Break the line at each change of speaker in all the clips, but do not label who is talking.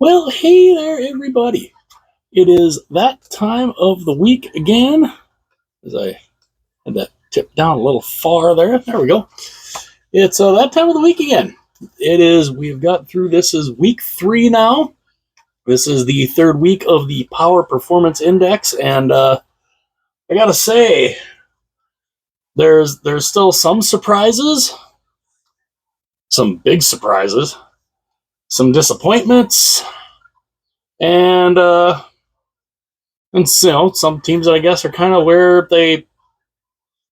Well, hey there, everybody. It is that time of the week again. As I had that tip down a little far there. There we go. It's that time of the week again. We've got through, this is week 3 now. This is the third week of the Power Performance Index. And I got to say, there's still some surprises, some big surprises, some disappointments, and some teams that I guess are kind of where they,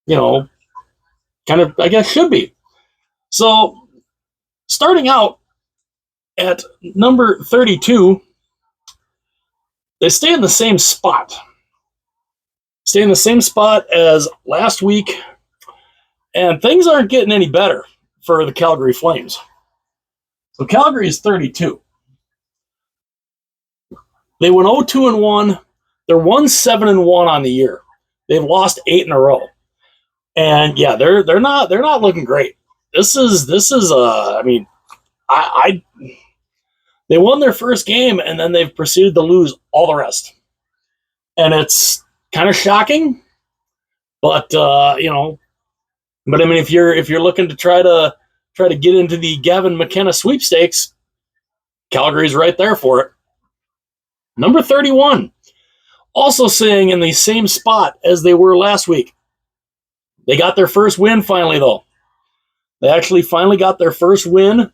kind of, I guess, should be. So, starting out at number 32, they stay in the same spot. Stay in the same spot as last week, and things aren't getting any better for the Calgary Flames. So, Calgary is 32. They went 0-2-1. They're 1-7-1 on the year. They've lost 8 in a row. And yeah, they're not looking great. This is they won their first game and then they've proceeded to lose all the rest. And it's kind of shocking, but I mean, if you're looking to try to get into the Gavin McKenna sweepstakes, Calgary's right there for it. Number 31, also sitting in the same spot as they were last week. They got their first win finally, though. They actually finally got their first win.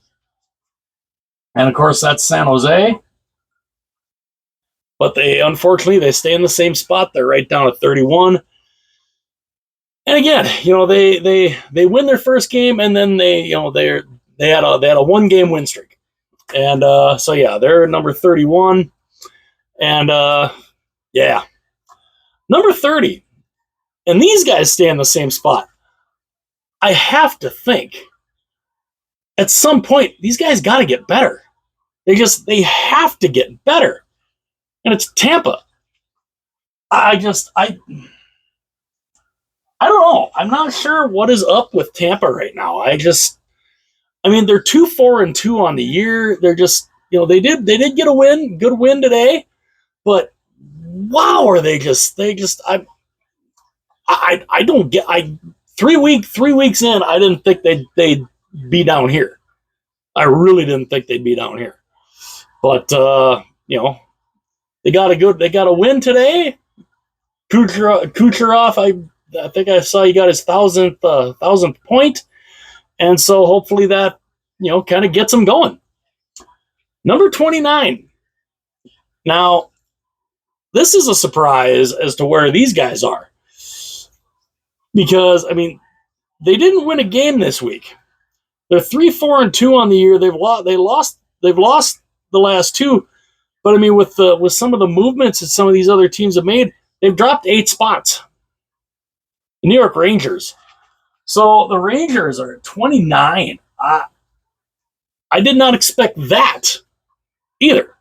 And, of course, that's San Jose. But unfortunately, they stay in the same spot. They're right down at 31. And again, they win their first game, and then they had a 1-game win streak. And so yeah, they're number 31. And yeah. Number 30. And these guys stay in the same spot. I have to think at some point these guys got to get better. They have to get better. And it's Tampa. I don't know. I'm not sure what is up with Tampa right now. They're 2-4-2 on the year. They're just, they did get a win, good win today, but wow, are they just I don't get 3 weeks in, I didn't think they'd be down here. I really didn't think they'd be down here. But they got a win today. Kucherov, I think I saw he got his 1,000th point, and so hopefully that kind of gets him going. Number 29. Now, this is a surprise as to where these guys are, because they didn't win a game this week. They're 3-4-2 on the year. They've lost the last 2, but with some of the movements that some of these other teams have made, they've dropped 8 spots. The New York Rangers. So the Rangers are at 29. I did not expect that either.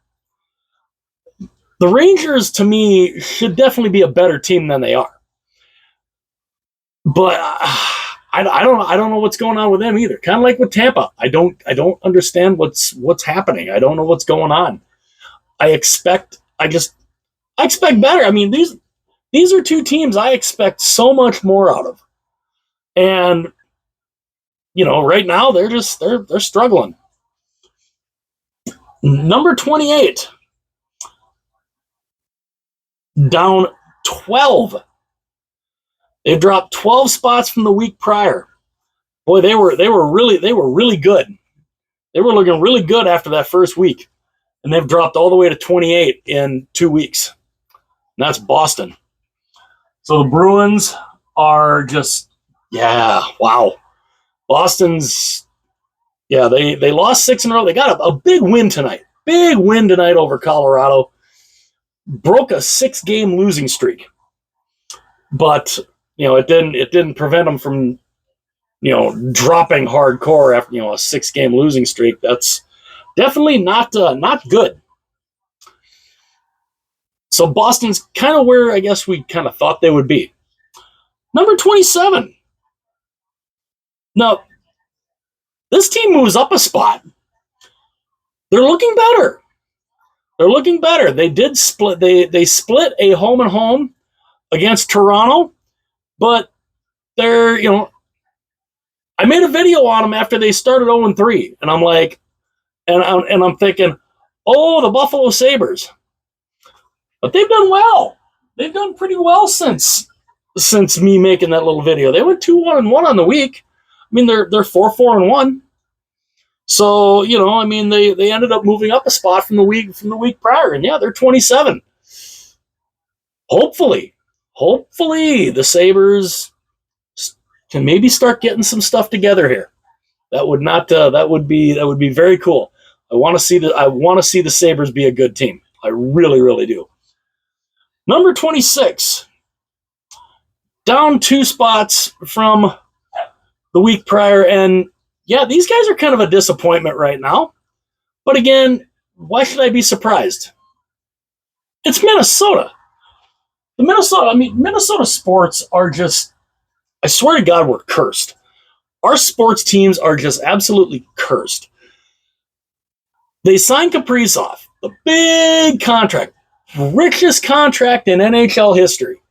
The Rangers, to me, should definitely be a better team than they are. But I don't know what's going on with them either. Kind of like with Tampa. I don't understand what's happening. I don't know what's going on. I expect better. These are 2 teams I expect so much more out of. And right now they're struggling. Number 28. Down 12. They've dropped 12 spots from the week prior. Boy, they were really good. They were looking really good after that first week. And they've dropped all the way to 28 in 2 weeks. And that's Boston. So the Bruins are just, wow. Boston's, they lost 6 in a row. They got a big win tonight. Big win tonight over Colorado. Broke a 6-game losing streak. But, it didn't prevent them from, dropping hardcore after, a 6-game losing streak. That's definitely not good. So Boston's kind of where I guess we kind of thought they would be. Number 27. Now, this team moves up a spot. They're looking better. They're looking better. They did split. They split a home and home against Toronto, but they're, I made a video on them after they started 0-3, and I'm like, and I'm thinking, oh, the Buffalo Sabres, but they've done well. They've done pretty well since me making that little video. They went 2-1-1 on the week. I mean, they're 4-4-1. So, they ended up moving up a spot from the week prior, and yeah, they're 27. Hopefully, the Sabres can maybe start getting some stuff together here. That would be very cool. I want to see the Sabres be a good team. I really, really do. Number 26, down 2 spots from the week prior, and yeah, these guys are kind of a disappointment right now. But again, why should I be surprised? It's Minnesota. Minnesota sports are just, I swear to God, we're cursed. Our sports teams are just absolutely cursed. They signed Kaprizov, the big contract, richest contract in NHL history.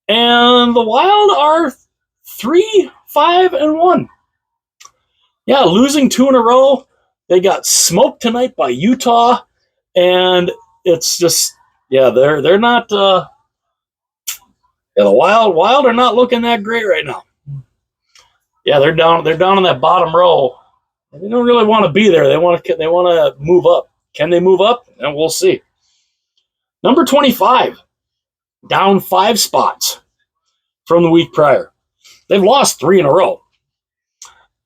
And the Wild are 3-5-1. Yeah, losing 2 in a row. They got smoked tonight by Utah, and it's just, they're not. The Wild are not looking that great right now. Yeah, they're down. They're down in that bottom row. They don't really want to be there. They want to move up. Can they move up? And we'll see. Number 25, down 5 spots from the week prior. They've lost 3 in a row.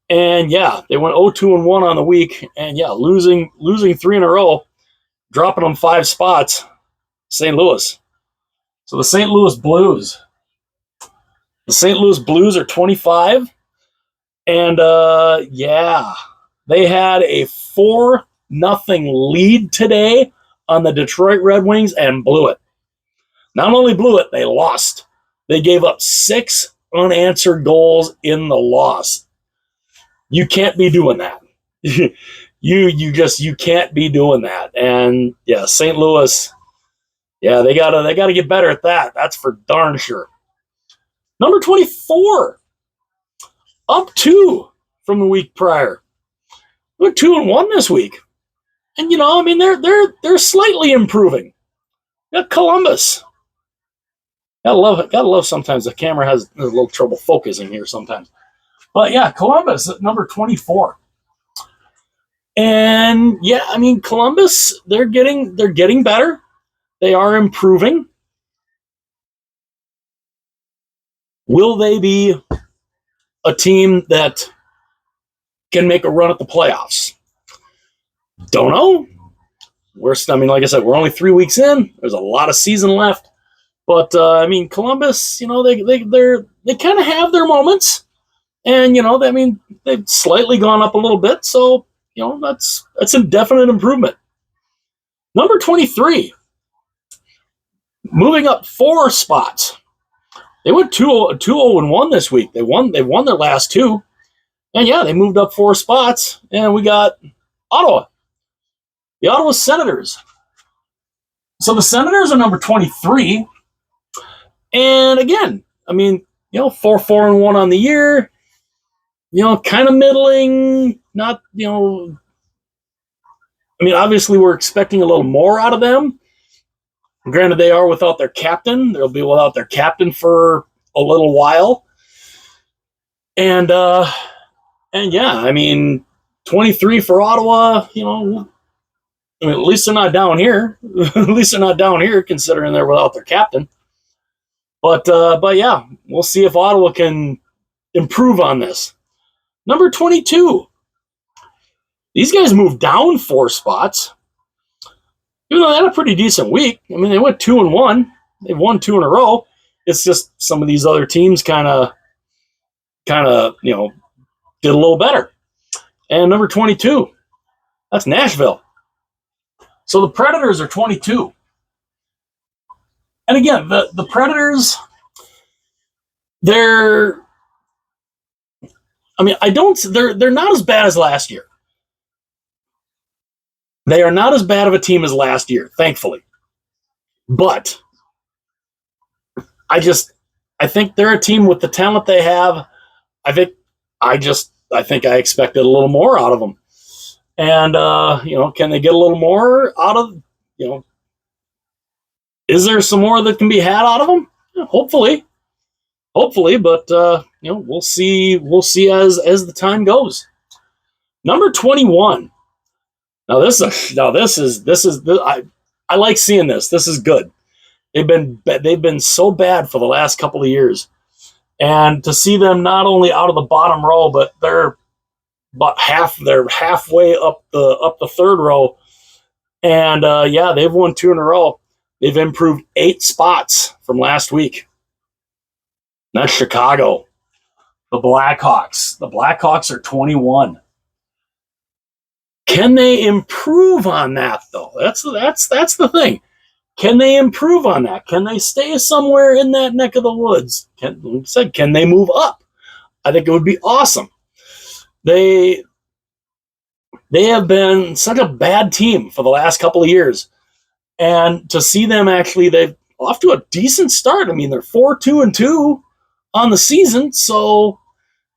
And yeah, they went 0-2-1 on the week, and yeah, losing 3 in a row, dropping them 5 spots. St. Louis. So the St. Louis Blues. The St. Louis Blues are 25, and they had a 4-0 lead today on the Detroit Red Wings and blew it. Not only blew it, they lost. They gave up 6 unanswered goals in the loss. You can't be doing that. you can't be doing that. And yeah, St. Louis, yeah, they gotta get better at that. That's for darn sure. Number 24, up 2 from the week prior. They're 2-1 this week, and they're slightly improving. Got Columbus. Gotta love it. Gotta love sometimes the camera has a little trouble focusing here sometimes. But yeah, Columbus at number 24. And yeah, Columbus, they're getting better. They are improving. Will they be a team that can make a run at the playoffs? Don't know. Like I said, we're only 3 weeks in. There's a lot of season left. But Columbus, they kind of have their moments, and they've slightly gone up a little bit. So that's a definite improvement. Number 23, moving up 4 spots. They went 2-0-1 this week. They won their last 2, and yeah, they moved up 4 spots. And we got Ottawa, the Ottawa Senators. So the Senators are number 23. And again, 4-4-1 on the year, kind of middling, not, obviously we're expecting a little more out of them. Granted, they are without their captain. They'll be without their captain for a little while. And yeah, 23 for Ottawa, at least they're not down here. At least they're not down here considering they're without their captain. But yeah, we'll see if Ottawa can improve on this. Number 22. These guys moved down 4 spots. Even though they had a pretty decent week. They went 2-1. They've won 2 in a row. It's just some of these other teams kind of, did a little better. And number 22, that's Nashville. So the Predators are 22. And again, the Predators, they're not as bad as last year. They are not as bad of a team as last year, thankfully. But I think they're a team with the talent they have. I think I think I expected a little more out of them. And can they get a little more out of is there some more that can be had out of them? Yeah, hopefully, but we'll see. We'll see as the time goes. Number 21. I like seeing this. This is good. They've been so bad for the last couple of years, and to see them not only out of the bottom row, but they're they're halfway up the third row, and they've won 2 in a row. They've improved 8 spots from last week. That's Chicago, the Blackhawks. The Blackhawks are 21. Can they improve on that though? That's the thing. Can they improve on that? Can they stay somewhere in that neck of the woods? Can they move up? I think it would be awesome. They have been such a bad team for the last couple of years, and to see them they've off to a decent start. I mean, they're 4-2-2 on the season, so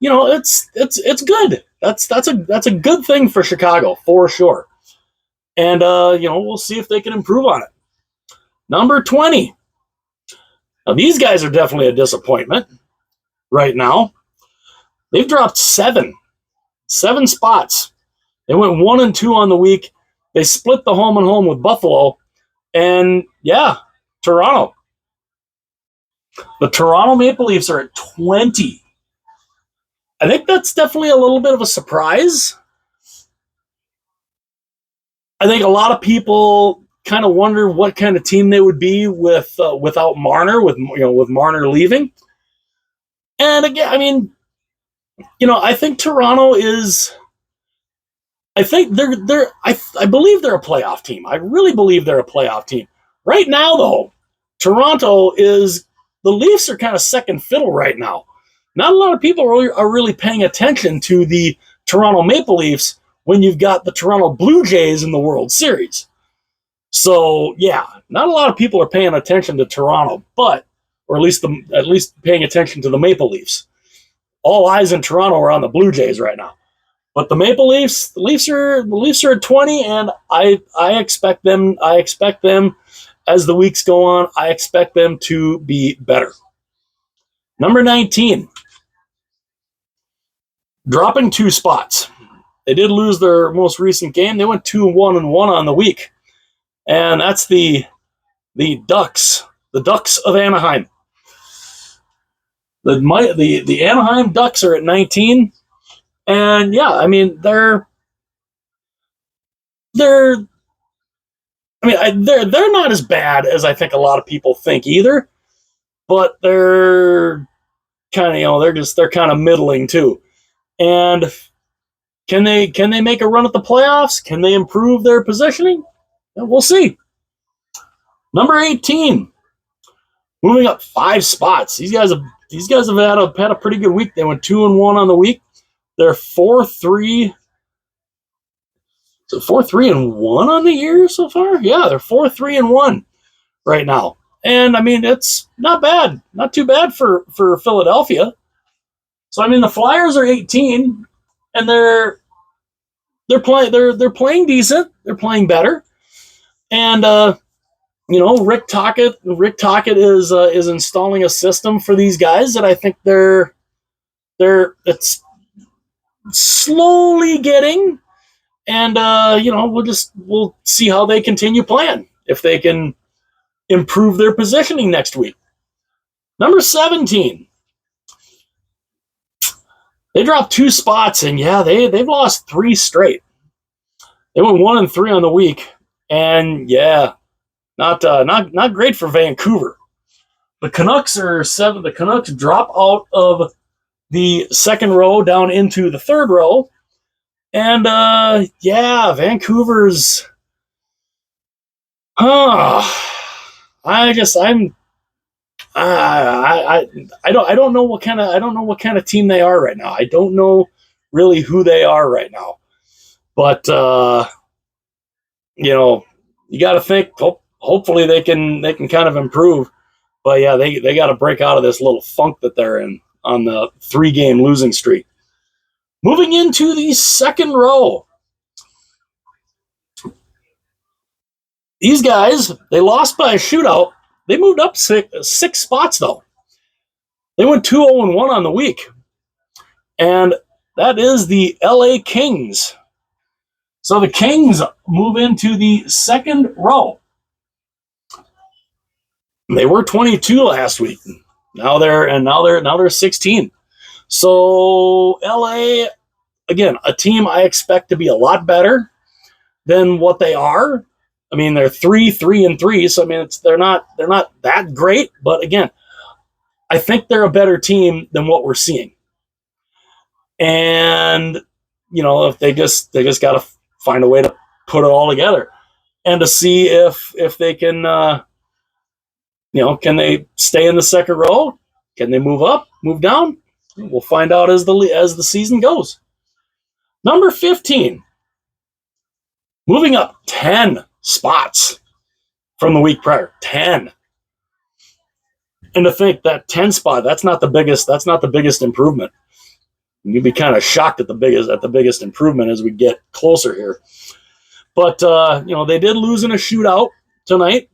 it's good. That's a good thing for Chicago for sure. And we'll see if they can improve on it. Number 20. Now these guys are definitely a disappointment right now. They've dropped 7 spots. They went 1-2 on the week. They split the home and home with Buffalo, and Toronto. The Toronto Maple Leafs are at 20. I think that's definitely a little bit of a surprise. I think a lot of people kind of wonder what kind of team they would be without Marner, with Marner leaving. And again, I mean, I think Toronto is. I think they're. I believe they're a playoff team. I really believe they're a playoff team. Right now, though, Toronto is. The Leafs are kind of second fiddle right now. Not a lot of people are really paying attention to the Toronto Maple Leafs when you've got the Toronto Blue Jays in the World Series. So not a lot of people are paying attention to Toronto, or at least paying attention to the Maple Leafs. All eyes in Toronto are on the Blue Jays right now. But the Leafs are at 20, and I expect them. As the weeks go on, I expect them to be better. Number 19, dropping 2 spots. They did lose their most recent game. They went 2-1-1 on the week, and that's the Ducks, the Ducks of Anaheim. The Anaheim Ducks are at 19, and I mean they're not as bad as I think a lot of people think either, but they're kind of they're kind of middling too. And can they make a run at the playoffs? Can they improve their positioning? We'll see. Number 18, moving up 5 spots. These guys have had a pretty good week. They went 2-1 on the week. They're 4-3. So 4-3-1 on the year so far? Yeah, they're 4-3-1 right now. And I mean, it's not bad. Not too bad for Philadelphia. So I mean, the Flyers are 18, and they're playing decent. They're playing better. And Rick Tocchet is installing a system for these guys that I think it's slowly getting. And we'll see how they continue playing, if they can improve their positioning next week. Number 17. They dropped 2 spots, and they've lost 3 straight. They went 1-3 on the week, and not great for Vancouver. The Canucks are 7. The Canucks drop out of the second row down into the third row, and Vancouver's. I don't know what kind of team they are right now. I don't know really who they are right now, but you got to think. Hopefully they can kind of improve. But yeah, they got to break out of this little funk that they're in on the 3-game losing streak. Moving into the second row, these guys, they lost by a shootout. They moved up six spots though. They went 2-0-1 on the week, and that is the LA Kings. So the Kings move into the second row. They were 22 last week. Now they're 16. So LA, again, a team I expect to be a lot better than what they are. I mean, they're 3-3-3, so I mean they're not that great, but again, I think they're a better team than what we're seeing. And if they just got to find a way to put it all together and to see if they can can they stay in the second row? Can they move up, move down? We'll find out as the season goes. Number 15, moving up 10 spots from the week prior. 10. And to think that 10 spot, that's not the biggest improvement. You'd be kind of shocked at the biggest improvement as we get closer here. But they did lose in a shootout tonight.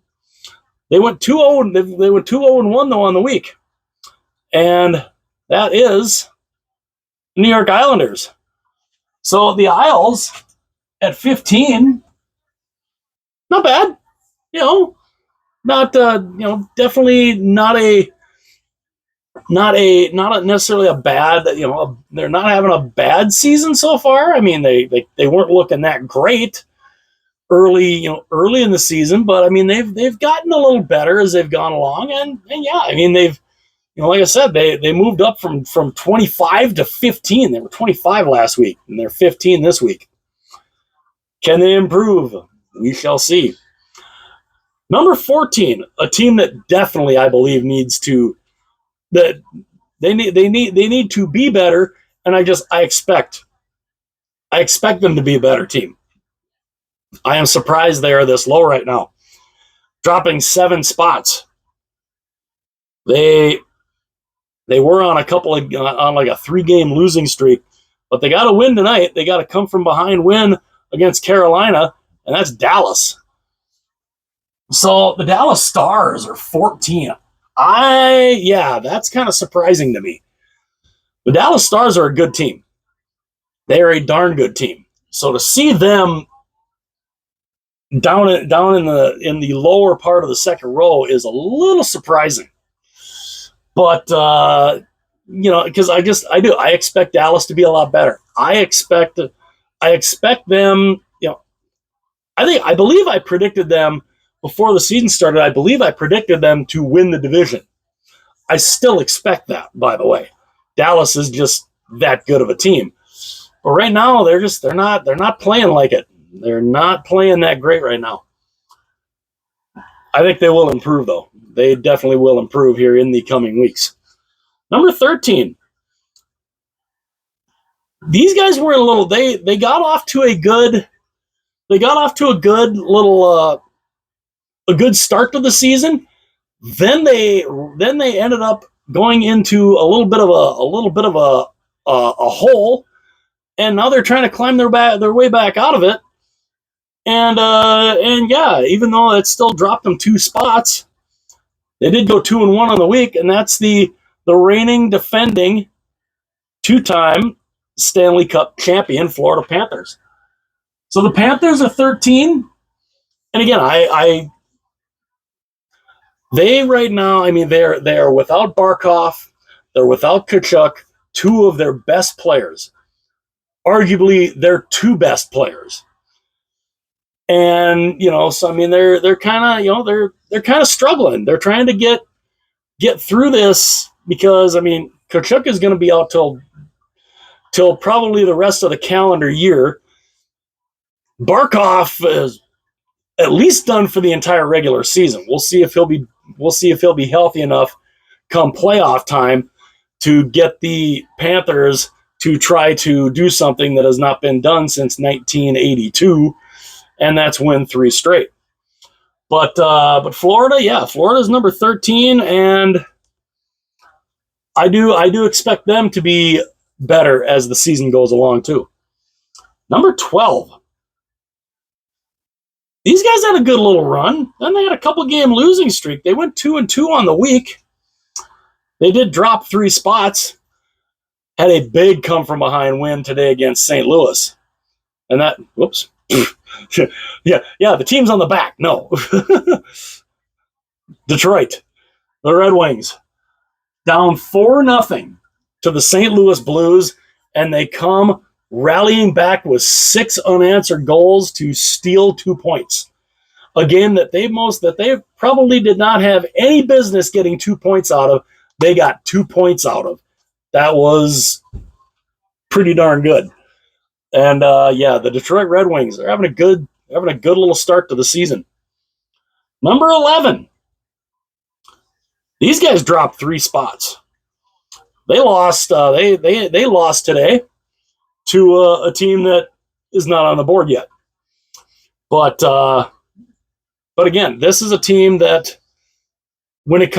They went 2-0. They went 2-0-1 though on the week, and that is New York Islanders. So the Isles at 15, not bad. Not definitely not necessarily a bad. They're not having a bad season so far. I mean, they weren't looking that great early in the season, but I mean they've gotten a little better as they've gone along, and yeah, I mean they've like I said, they moved up from 25 to 15. They were 25 last week, and they're 15 this week. Can they improve? We shall see. Number 14, a team that definitely I believe needs to that they need to be better, and I expect them to be a better team. I am surprised they are this low right now, dropping 7 spots. They were on like a 3-game losing streak, but they got to win tonight. They got to come from behind win against Carolina, and that's Dallas. So the Dallas Stars are 14. That's kind of surprising to me. The Dallas Stars are a good team. They are a darn good team. So to see them down in the lower part of the second row is a little surprising. But because I expect Dallas to be a lot better. I expect them. I believe I predicted them before the season started. I believe I predicted them to win the division. I still expect that, by the way. Dallas is just that good of a team. But right now they're not playing like it. They're not playing that great right now. I think they will improve though. They definitely will improve here in the coming weeks. Number 13. These guys were a little they got off to a good little a good start to the season. Then they ended up going into a little bit of a hole, and now they're trying to climb their way back out of it. And yeah, even though it still dropped them 2 spots, they did go 2-1 on the week, and that's the reigning defending 2-time Stanley Cup champion Florida Panthers. So the Panthers are 13, and again, they right now, I mean, they are without Barkov, they're without Tkachuk, 2 of their best players, arguably their 2 best players, and so I mean they're kind of they're kind of struggling. They're trying to get through this because I mean Tkachuk is going to be out till probably the rest of the calendar year. Barkov is at least done for the entire regular season. We'll see if he'll be healthy enough come playoff time to get the Panthers to try to do something that has not been done since 1982 and that's win 3 straight. But Florida, Florida's number 13, and I do expect them to be better as the season goes along too. Number 12. These guys had a good little run. Then they had a couple game losing streak. They went 2-2 on the week. They did drop 3 spots. Had a big come from behind win today against St. Louis. And that, whoops. yeah, the team's on the back. No. Detroit, the Red Wings, down 4-0 to the St. Louis Blues, and they come rallying back with 6 unanswered goals to steal 2 points. A game that they probably did not have any business getting 2 points out of. They got 2 points out of. That was pretty darn good. And the Detroit Red Wings are having a good little start to the season. Number 11. These guys dropped 3 spots. They lost. They lost today to a team that is not on the board yet. But again, this is a team that when it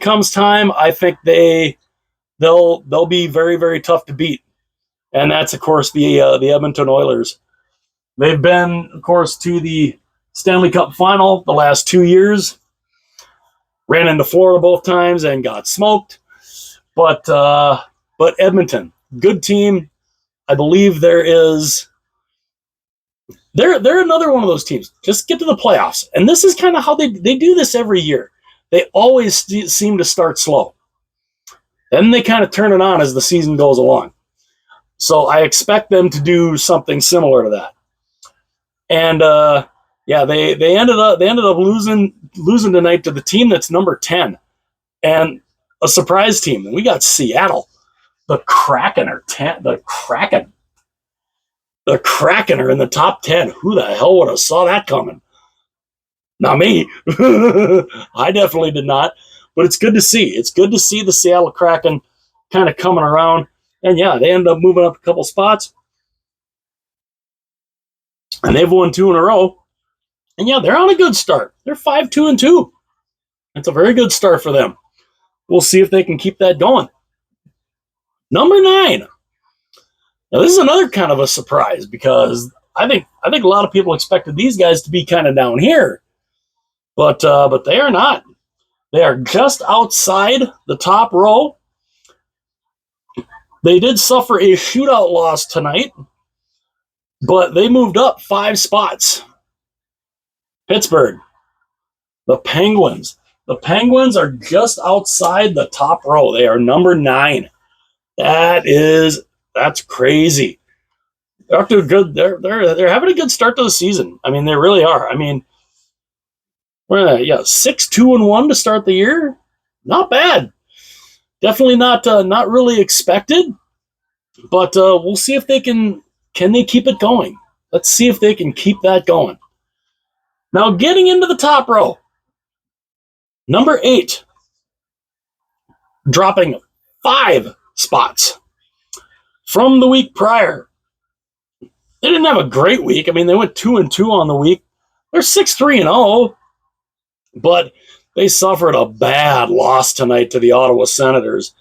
comes time, I think they'll be very, very tough to beat. And that's, of course, the Edmonton Oilers. They've been, of course, to the Stanley Cup final the last 2 years. Ran into Florida both times and got smoked. But Edmonton, good team. I believe they're another one of those teams. Just get to the playoffs. And this is kind of how they do this every year. They always seem to start slow. Then they kind of turn it on as the season goes along. So I expect them to do something similar to that. And they ended up losing tonight to the team that's number 10, and a surprise team. And we got Seattle. The Kraken are 10. The Kraken are in the top 10. Who the hell would have saw that coming? Not me. I definitely did not. But it's good to see. It's good to see the Seattle Kraken kind of coming around. And they ended up moving up a couple spots. And they've won 2 in a row. And they're on a good start. They're 5-2-2. That's a very good start for them. We'll see if they can keep that going. Number 9. Now this is another kind of a surprise because I think a lot of people expected these guys to be kind of down here, but they are not. They are just outside the top row. They did suffer a shootout loss tonight, but they moved up 5 spots. Pittsburgh, the Penguins. The Penguins are just outside the top row. They are number 9. That's crazy. They're up to a good. They're having a good start to the season. I mean, they really are. I mean, 6-2-1 to start the year. Not bad. Definitely not really expected. But we'll see if they can they keep it going. Let's see if they can keep that going. Now, getting into the top row. Number 8, dropping 5 spots from the week prior. They didn't have a great week. I mean, they went 2-2 on the week. They're 6-3-0, but they suffered a bad loss tonight to the Ottawa Senators,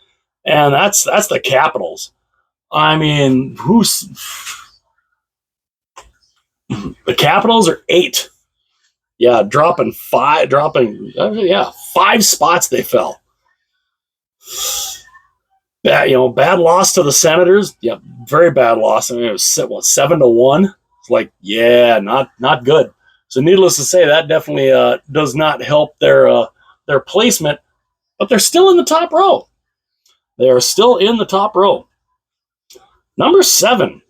and that's the Capitals. I mean, the Capitals are 8. Dropping 5 spots they fell. Bad loss to the Senators. Yeah, very bad loss. I mean, it was 7-1. It's like, not good. So needless to say, that definitely does not help their placement, but they're still in the top row. They are still in the top row. Number 7.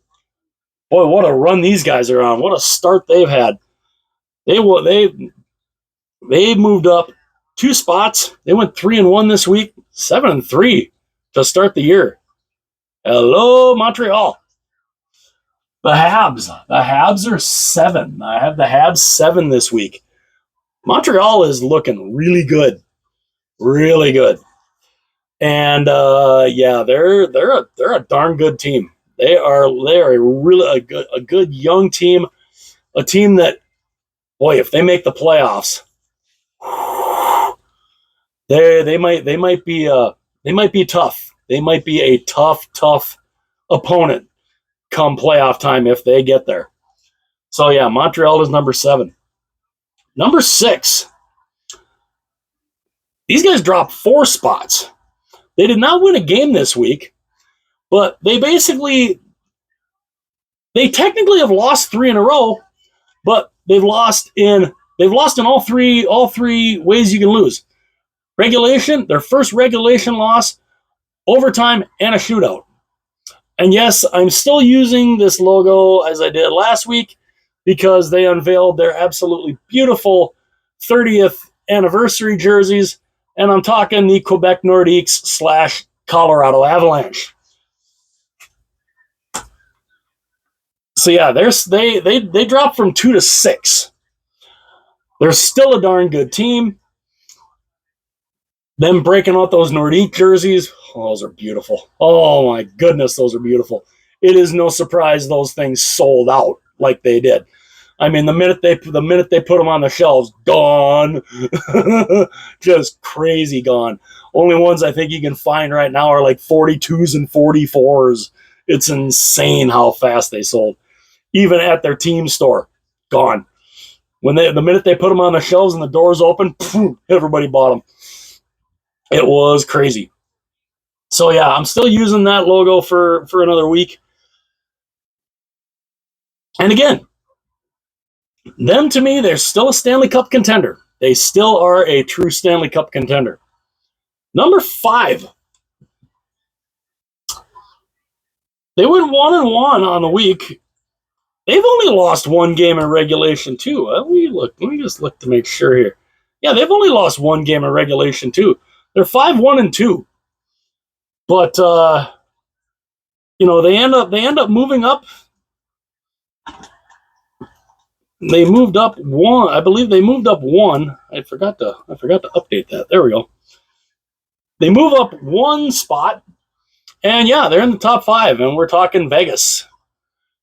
Boy, what a run these guys are on. What a start they've had. They moved up 2 spots. They went 3-1 this week, 7-3 to start the year. Hello, Montreal. The Habs. The Habs are 7. I have the Habs 7 this week. Montreal is looking really good. Really good. And they're a darn good team. They are a good young team. a team that, boy, if they make the playoffs, they might be tough. They might be a tough opponent come playoff time if they get there. So yeah, Montreal is number 7. Number 6. These guys dropped 4 spots. They did not win a game this week, but they technically have lost 3 in a row, but they've lost in all three ways you can lose. Regulation, their first regulation loss, overtime, and a shootout. And yes, I'm still using this logo as I did last week because they unveiled their absolutely beautiful 30th anniversary jerseys, and I'm talking the Quebec Nordiques / Colorado Avalanche. So yeah, they dropped from 2 to 6. They're still a darn good team. Them breaking out those Nordique jerseys, those are beautiful. Oh my goodness, those are beautiful. It is no surprise those things sold out like they did. I mean, the minute they put them on the shelves, gone, just crazy gone. Only ones I think you can find right now are like 42s and 44s. It's insane how fast they sold. Even at their team store, gone. The minute they put them on the shelves and the doors open, everybody bought them. It was crazy. So yeah, I'm still using that logo for another week. And again, them to me, they're still a Stanley Cup contender. They still are a true Stanley Cup contender. Number 5. They went 1-1 on the week. They've only lost 1 game in regulation too. Let me just look to make sure here. Yeah, they've only lost 1 game in regulation too. They're 5-1-2. But they end up moving up. They moved up 1. I believe they moved up 1. I forgot to update that. There we go. They move up 1 spot, and yeah, they're in the top 5. And we're talking Vegas.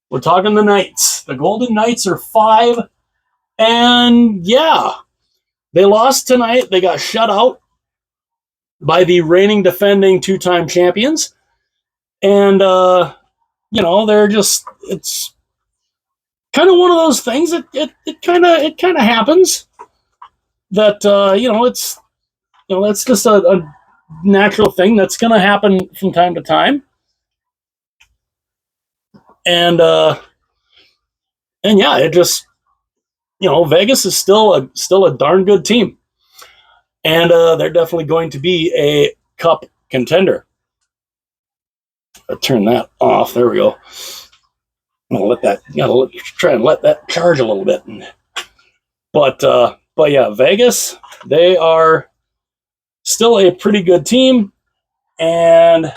We're talking the Knights. The Golden Knights are 5, and yeah, they lost tonight. They got shut out by the reigning defending 2-time champions, and they're just, it's kind of one of those things that it kind of happens that that's just a natural thing that's going to happen from time to time, and yeah, it just, Vegas is still a darn good team, and they're definitely going to be a cup contender. I'll turn that off. There we go. Try and let that charge a little bit. But yeah, Vegas, they are still a pretty good team, and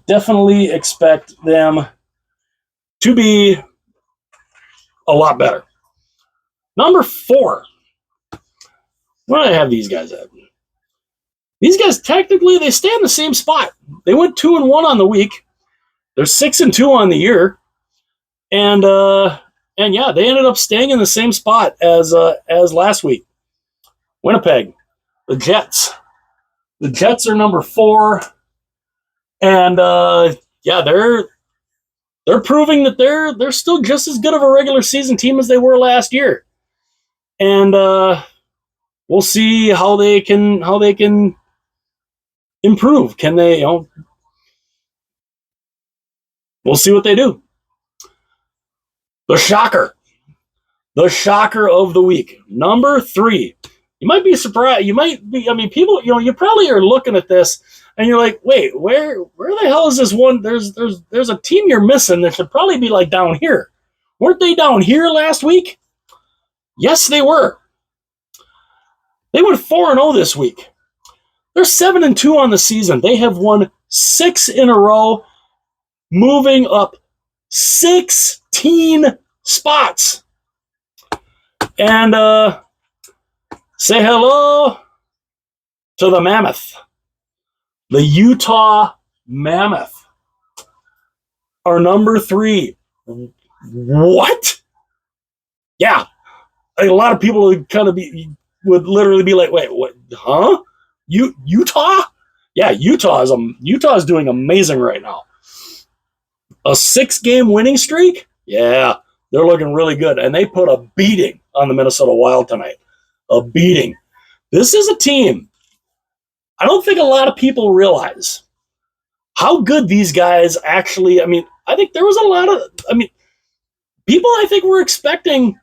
definitely expect them to be a lot better. Number 4. Where do I have these guys at? These guys, technically, they stay in the same spot. They went 2-1 on the week. They're 6-2 on the year. And yeah, they ended up staying in the same spot as last week. Winnipeg, the Jets. The Jets are number 4. And yeah, they're proving that they're still just as good of a regular season team as they were last year. And we'll see how they can improve. Can they, we'll see what they do. The shocker of the week, number 3. You might be surprised. You might be, people, you probably are looking at this and you're like, wait, where the hell is this one? There's a team you're missing that should probably be like down here. Weren't they down here last week? Yes, they were. They went 4-0 this week. They're 7-2 on the season. They have won 6 in a row, moving up 16 spots. And say hello to the Mammoth. The Utah Mammoth are number 3. What? Yeah, a lot of people would literally be like, "Wait, what? Huh? Utah? Yeah, Utah is doing amazing right now. A 6-game winning streak? Yeah, they're looking really good, and they put a beating on the Minnesota Wild tonight. A beating. This is a team. I don't think a lot of people realize how good these guys actually. I mean, I think there was a lot of. I mean, people I think were expecting.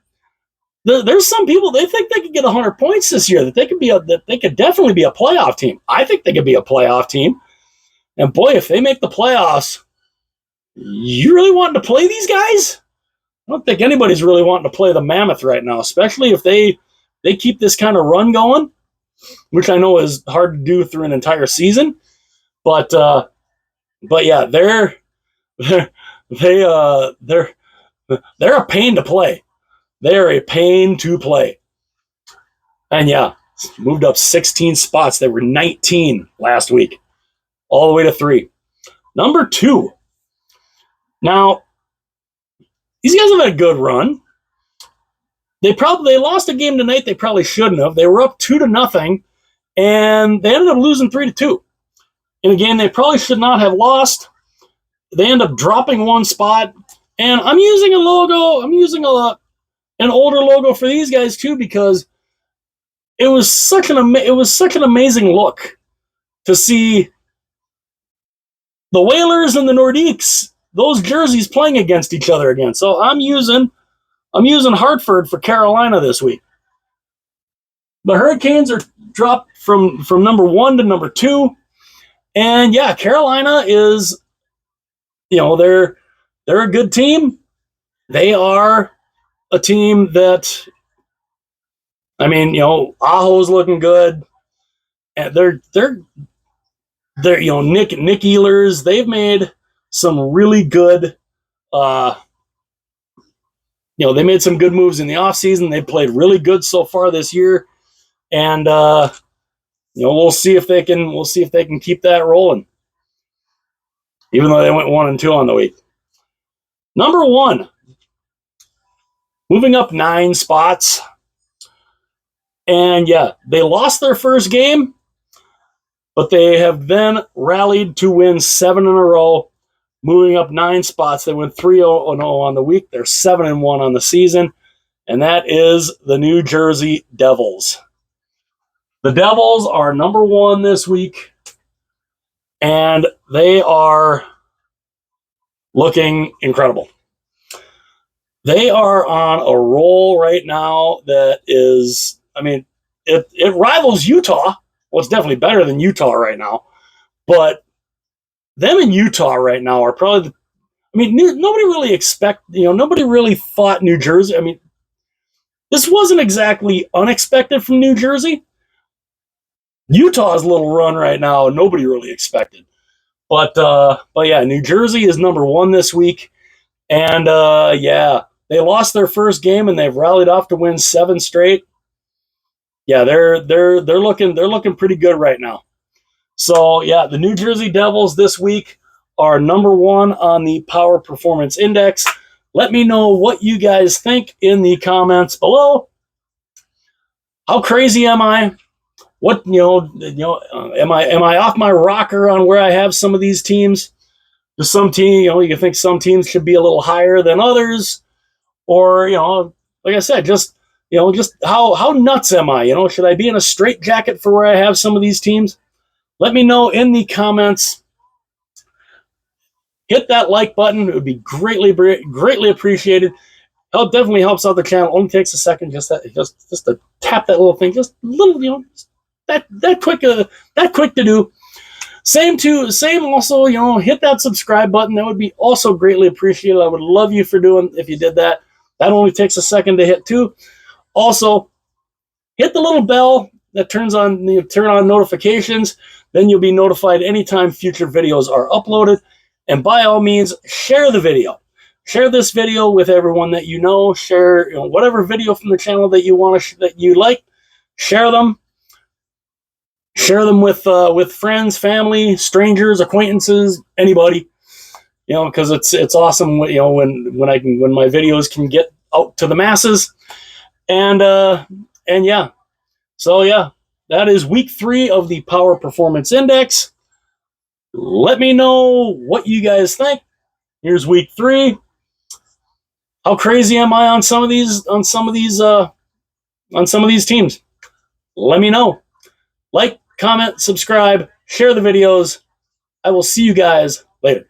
There's some people they think they could get 100 points this year. That they could definitely be a playoff team. I think they could be a playoff team. And boy, if they make the playoffs, you really wanting to play these guys? I don't think anybody's really wanting to play the Mammoth right now, especially if they keep this kind of run going, which I know is hard to do through an entire season. But yeah, they're they're a pain to play. They're a pain to play. And yeah, moved up 16 spots. They were 19 last week, all the way to 3. Number 2. Now, these guys have had a good run. They lost a game tonight. They probably shouldn't have. They were up 2-0, and they ended up losing 3-2 in a game they probably should not have lost. They end up dropping 1 spot, and I'm using a logo. I'm using an older logo for these guys too because it was such an amazing look to see the Whalers and the Nordiques, those jerseys playing against each other again. So I'm using Hartford for Carolina this week. The Hurricanes are dropped from number 1 to number 2, and yeah, Carolina is, they're a good team. They are a team that, I mean, Aho's looking good, and they're Nick Ehlers. They've made some really good. They made some good moves in the offseason. They've played really good so far this year, and we'll see if they can keep that rolling. Even though they went 1-2 on the week. Number 1, moving up 9 spots, and yeah, they lost their first game, but they have then rallied to win 7 in a row, moving up 9 spots. They went 3-0 on the week. They're 7-1 on the season, and that is the New Jersey Devils. The Devils are number 1 this week, and they are looking incredible. They are on a roll right now that is, I mean, it rivals Utah. Well, it's definitely better than Utah right now, but them and Utah right now are probably, nobody really thought New Jersey. I mean, this wasn't exactly unexpected from New Jersey. Utah's little run right now, nobody really expected. But yeah, New Jersey is number 1 this week, and yeah, they lost their first game and they've rallied off to win 7 straight. Yeah, they're looking pretty good right now. So yeah, the New Jersey Devils this week are number 1 on the Power Performance Index. Let me know what you guys think in the comments below. How crazy am I? What am I off my rocker on where I have some of these teams? Does some team, you think some teams should be a little higher than others, or like I said, just how nuts am I? Should I be in a straitjacket for where I have some of these teams? Let me know in the comments. Hit that like button; it would be greatly appreciated. Definitely helps out the channel. Only takes a second, just to tap that little thing, just a little, that quick to do. Same also, hit that subscribe button. That would be also greatly appreciated. I would love you for doing if you did that. That only takes a second to hit too. Also, hit the little bell that turn on notifications. Then you'll be notified anytime future videos are uploaded. And by all means, share the video. Share this video with everyone that you know. Share whatever video from the channel that you that you like. Share them. Share them with friends, family, strangers, acquaintances, anybody. Because it's awesome. When my videos can get out to the masses. And yeah. So yeah, that is week 3 of the Power Performance Index. Let me know what you guys think. Here's week 3. How crazy am I on some of these teams? Let me know. Like, comment, subscribe, share the videos. I will see you guys later.